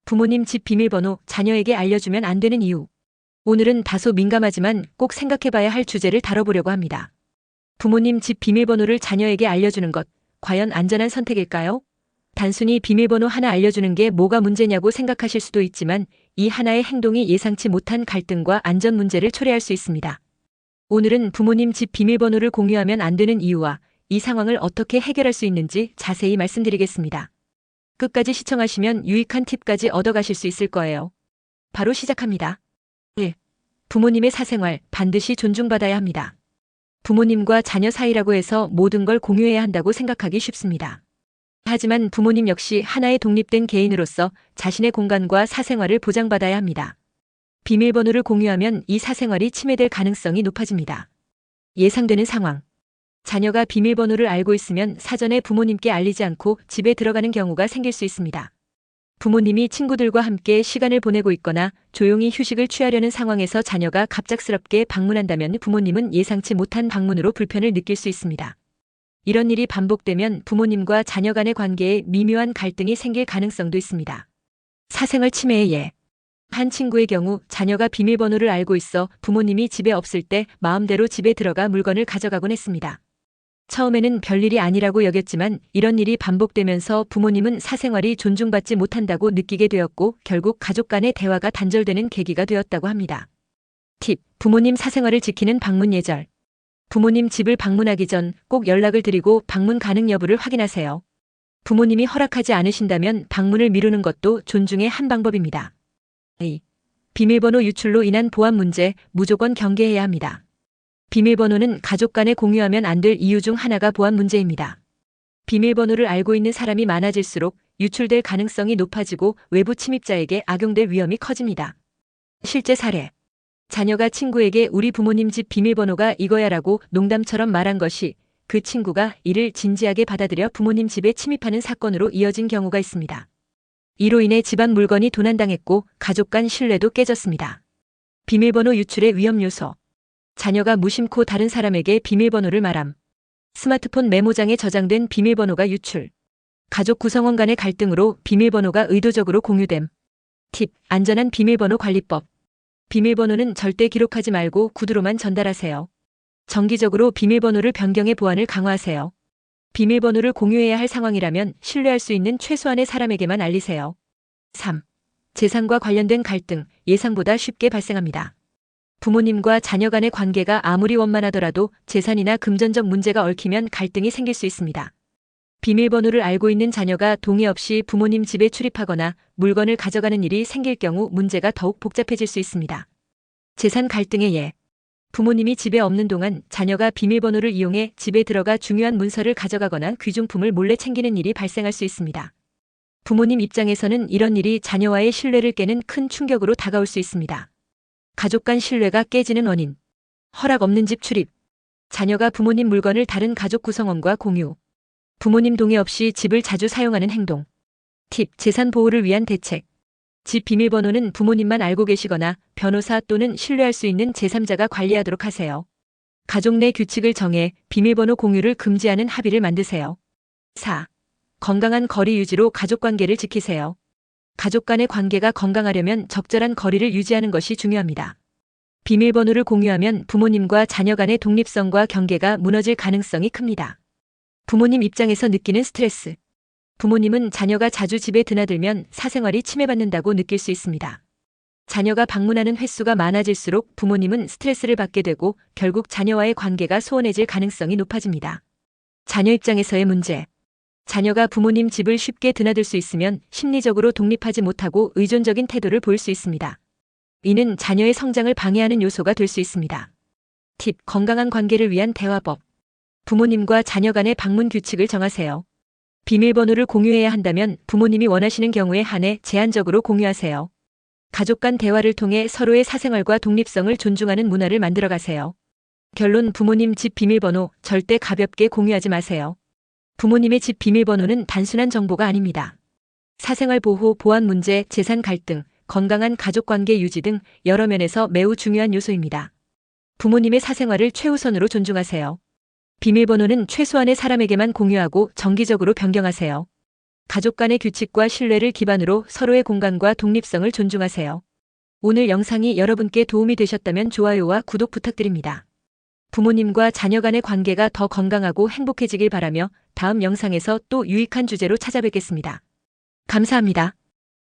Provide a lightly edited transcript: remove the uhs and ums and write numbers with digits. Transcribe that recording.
부모님 집 비밀번호 자녀에게 알려주면 안 되는 이유. 오늘은 다소 민감하지만 꼭 생각해봐야 할 주제를 다뤄보려고 합니다. 부모님 집 비밀번호를 자녀에게 알려주는 것, 과연 안전한 선택일까요? 단순히 비밀번호 하나 알려주는 게 뭐가 문제냐고 생각하실 수도 있지만 이 하나의 행동이 예상치 못한 갈등과 안전 문제를 초래할 수 있습니다. 오늘은 부모님 집 비밀번호를 공유하면 안 되는 이유와 이 상황을 어떻게 해결할 수 있는지 자세히 말씀드리겠습니다. 끝까지 시청하시면 유익한 팁까지 얻어가실 수 있을 거예요. 바로 시작합니다. 1. 부모님의 사생활 반드시 존중받아야 합니다. 부모님과 자녀 사이라고 해서 모든 걸 공유해야 한다고 생각하기 쉽습니다. 하지만 부모님 역시 하나의 독립된 개인으로서 자신의 공간과 사생활을 보장받아야 합니다. 비밀번호를 공유하면 이 사생활이 침해될 가능성이 높아집니다. 예상되는 상황. 자녀가 비밀번호를 알고 있으면 사전에 부모님께 알리지 않고 집에 들어가는 경우가 생길 수 있습니다. 부모님이 친구들과 함께 시간을 보내고 있거나 조용히 휴식을 취하려는 상황에서 자녀가 갑작스럽게 방문한다면 부모님은 예상치 못한 방문으로 불편을 느낄 수 있습니다. 이런 일이 반복되면 부모님과 자녀 간의 관계에 미묘한 갈등이 생길 가능성도 있습니다. 사생활 침해의 예. 한 친구의 경우 자녀가 비밀번호를 알고 있어 부모님이 집에 없을 때 마음대로 집에 들어가 물건을 가져가곤 했습니다. 처음에는 별일이 아니라고 여겼지만 이런 일이 반복되면서 부모님은 사생활이 존중받지 못한다고 느끼게 되었고 결국 가족 간의 대화가 단절되는 계기가 되었다고 합니다. 팁. 부모님 사생활을 지키는 방문 예절. 부모님 집을 방문하기 전 꼭 연락을 드리고 방문 가능 여부를 확인하세요. 부모님이 허락하지 않으신다면 방문을 미루는 것도 존중의 한 방법입니다. 2. 비밀번호 유출로 인한 보안 문제 무조건 경계해야 합니다. 비밀번호는 가족 간에 공유하면 안 될 이유 중 하나가 보안 문제입니다. 비밀번호를 알고 있는 사람이 많아질수록 유출될 가능성이 높아지고 외부 침입자에게 악용될 위험이 커집니다. 실제 사례. 자녀가 친구에게 우리 부모님 집 비밀번호가 이거야라고 농담처럼 말한 것이 그 친구가 이를 진지하게 받아들여 부모님 집에 침입하는 사건으로 이어진 경우가 있습니다. 이로 인해 집안 물건이 도난당했고 가족 간 신뢰도 깨졌습니다. 비밀번호 유출의 위험 요소. 자녀가 무심코 다른 사람에게 비밀번호를 말함. 스마트폰 메모장에 저장된 비밀번호가 유출. 가족 구성원 간의 갈등으로 비밀번호가 의도적으로 공유됨. 팁. 안전한 비밀번호 관리법. 비밀번호는 절대 기록하지 말고 구두로만 전달하세요. 정기적으로 비밀번호를 변경해 보안을 강화하세요. 비밀번호를 공유해야 할 상황이라면 신뢰할 수 있는 최소한의 사람에게만 알리세요. 3. 재산과 관련된 갈등, 예상보다 쉽게 발생합니다. 부모님과 자녀 간의 관계가 아무리 원만하더라도 재산이나 금전적 문제가 얽히면 갈등이 생길 수 있습니다. 비밀번호를 알고 있는 자녀가 동의 없이 부모님 집에 출입하거나 물건을 가져가는 일이 생길 경우 문제가 더욱 복잡해질 수 있습니다. 재산 갈등의 예. 부모님이 집에 없는 동안 자녀가 비밀번호를 이용해 집에 들어가 중요한 문서를 가져가거나 귀중품을 몰래 챙기는 일이 발생할 수 있습니다. 부모님 입장에서는 이런 일이 자녀와의 신뢰를 깨는 큰 충격으로 다가올 수 있습니다. 가족 간 신뢰가 깨지는 원인. 허락 없는 집 출입. 자녀가 부모님 물건을 다른 가족 구성원과 공유. 부모님 동의 없이 집을 자주 사용하는 행동. 팁. 재산 보호를 위한 대책. 집 비밀번호는 부모님만 알고 계시거나 변호사 또는 신뢰할 수 있는 제3자가 관리하도록 하세요. 가족 내 규칙을 정해 비밀번호 공유를 금지하는 합의를 만드세요. 4. 건강한 거리 유지로 가족 관계를 지키세요. 가족 간의 관계가 건강하려면 적절한 거리를 유지하는 것이 중요합니다. 비밀번호를 공유하면 부모님과 자녀 간의 독립성과 경계가 무너질 가능성이 큽니다. 부모님 입장에서 느끼는 스트레스. 부모님은 자녀가 자주 집에 드나들면 사생활이 침해받는다고 느낄 수 있습니다. 자녀가 방문하는 횟수가 많아질수록 부모님은 스트레스를 받게 되고 결국 자녀와의 관계가 소원해질 가능성이 높아집니다. 자녀 입장에서의 문제. 자녀가 부모님 집을 쉽게 드나들 수 있으면 심리적으로 독립하지 못하고 의존적인 태도를 보일 수 있습니다. 이는 자녀의 성장을 방해하는 요소가 될 수 있습니다. 팁. 건강한 관계를 위한 대화법. 부모님과 자녀 간의 방문 규칙을 정하세요. 비밀번호를 공유해야 한다면 부모님이 원하시는 경우에 한해 제한적으로 공유하세요. 가족 간 대화를 통해 서로의 사생활과 독립성을 존중하는 문화를 만들어가세요. 결론. 부모님 집 비밀번호 절대 가볍게 공유하지 마세요. 부모님의 집 비밀번호는 단순한 정보가 아닙니다. 사생활 보호, 보안 문제, 재산 갈등, 건강한 가족관계 유지 등 여러 면에서 매우 중요한 요소입니다. 부모님의 사생활을 최우선으로 존중하세요. 비밀번호는 최소한의 사람에게만 공유하고 정기적으로 변경하세요. 가족 간의 규칙과 신뢰를 기반으로 서로의 공간과 독립성을 존중하세요. 오늘 영상이 여러분께 도움이 되셨다면 좋아요와 구독 부탁드립니다. 부모님과 자녀 간의 관계가 더 건강하고 행복해지길 바라며 다음 영상에서 또 유익한 주제로 찾아뵙겠습니다. 감사합니다.